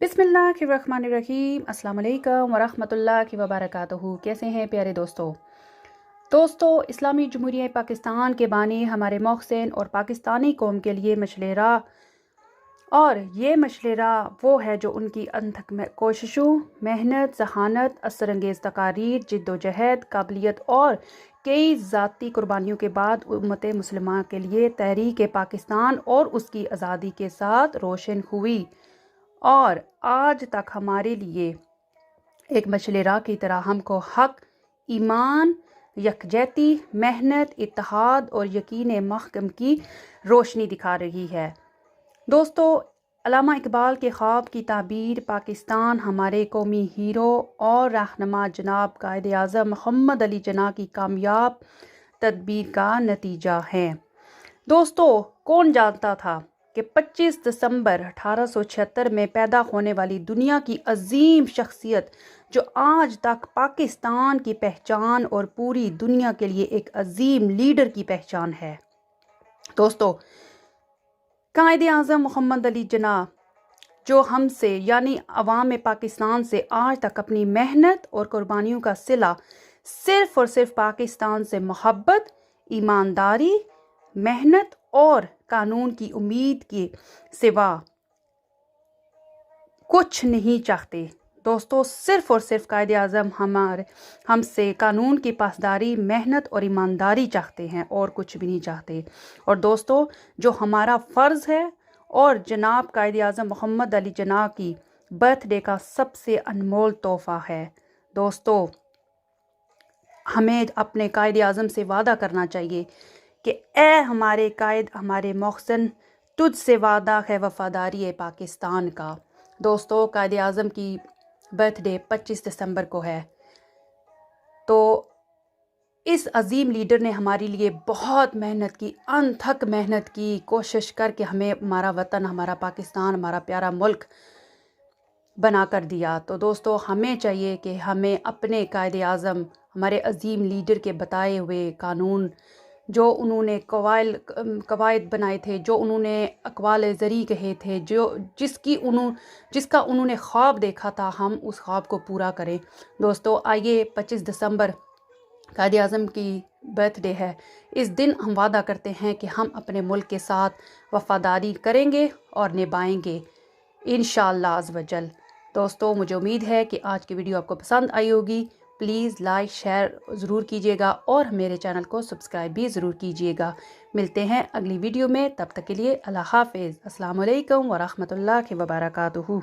बिस्मिल्लाहिर्रहमानिर्रहीम। अस्सलाम वालेकुम वरहमतुल्लाहि वबरकातुहू। कैसे हैं प्यारे दोस्तों, इस्लामी जमहूरिया पाकिस्तान के बानी हमारे मोहसिन और पाकिस्तानी कौम के लिए मशलेरा, और ये मशलेरा वो है जो उनकी अनथक कोशिशों, मेहनत, जहानत, असरंगेज़ तकारीर, जिद्दोजहद, काबिलियत और कई ज़ाती कुर्बानियों के बाद उम्मत मुस्लिमा के लिए तहरीक पाकिस्तान और उसकी आज़ादी के साथ रोशन हुई, और आज तक हमारे लिए एक मशलेरा की तरह हमको हक, ईमान, यकजहती, मेहनत, इत्तेहाद और यकीन महकम की रोशनी दिखा रही है। दोस्तों, अल्लामा इकबाल के ख्वाब की ताबीर पाकिस्तान हमारे कौमी हीरो और रहनुमा जनाब कायद आज़म मोहम्मद अली जिन्ना की कामयाब तदबीर का नतीजा है। दोस्तों, कौन जानता था कि 25 दिसंबर 1876 में पैदा होने वाली दुनिया की अजीम शख्सियत, जो आज तक पाकिस्तान की पहचान और पूरी दुनिया के लिए एक अजीम लीडर की पहचान है। दोस्तों, कायद आज़म मोहम्मद अली जिन्ना, जो हमसे यानी अवाम पाकिस्तान से आज तक अपनी मेहनत और कुर्बानियों का सिला सिर्फ़ और सिर्फ पाकिस्तान से मोहब्बत, ईमानदारी, मेहनत और कानून की उम्मीद के सिवा कुछ नहीं चाहते। दोस्तों, सिर्फ़ और सिर्फ कायद आज़म हमसे कानून की पासदारी, मेहनत और ईमानदारी चाहते हैं, और कुछ भी नहीं चाहते। और दोस्तों, जो हमारा फ़र्ज़ है और जनाब कायद आज़म मोहम्मद अली जिन्ना की बर्थडे का सबसे अनमोल तोहफ़ा है। दोस्तों, हमें अपने कायद आज़म से वादा करना चाहिए कि ए हमारे कायद, हमारे मोहसिन, तुझसे वादा है वफ़ादारी पाकिस्तान का। दोस्तों, कायद आज़म की बर्थडे 25 दिसंबर को है, तो इस अजीम लीडर ने हमारे लिए बहुत मेहनत की, अनथक मेहनत की, कोशिश करके हमें हमारा वतन, हमारा पाकिस्तान, हमारा प्यारा मुल्क बना कर दिया। तो दोस्तों, हमें चाहिए कि हमें अपने कायद आज़म, हमारे अजीम लीडर के बताए हुए कानून, जो उन्होंने कवायद बनाए थे, जो उन्होंने अक़वाल ज़री कहे थे, जिसका उन्होंने ख्वाब देखा था, हम उस ख्वाब को पूरा करें। दोस्तों, आइए 25 दिसंबर कायद आज़म की बर्थडे है, इस दिन हम वादा करते हैं कि हम अपने मुल्क के साथ वफ़ादारी करेंगे और निभाएंगे इंशाअल्लाह अज़्ज़ वजल। दोस्तों, मुझे उम्मीद है कि आज की वीडियो आपको पसंद आई होगी। प्लीज़ लाइक शेयर ज़रूर कीजिएगा और मेरे चैनल को सब्सक्राइब भी ज़रूर कीजिएगा। मिलते हैं अगली वीडियो में, तब तक के लिए अल्लाह हाफ़िज़। अस्सलाम वालेकुम वरहमतुल्लाहि वबरकातुहू।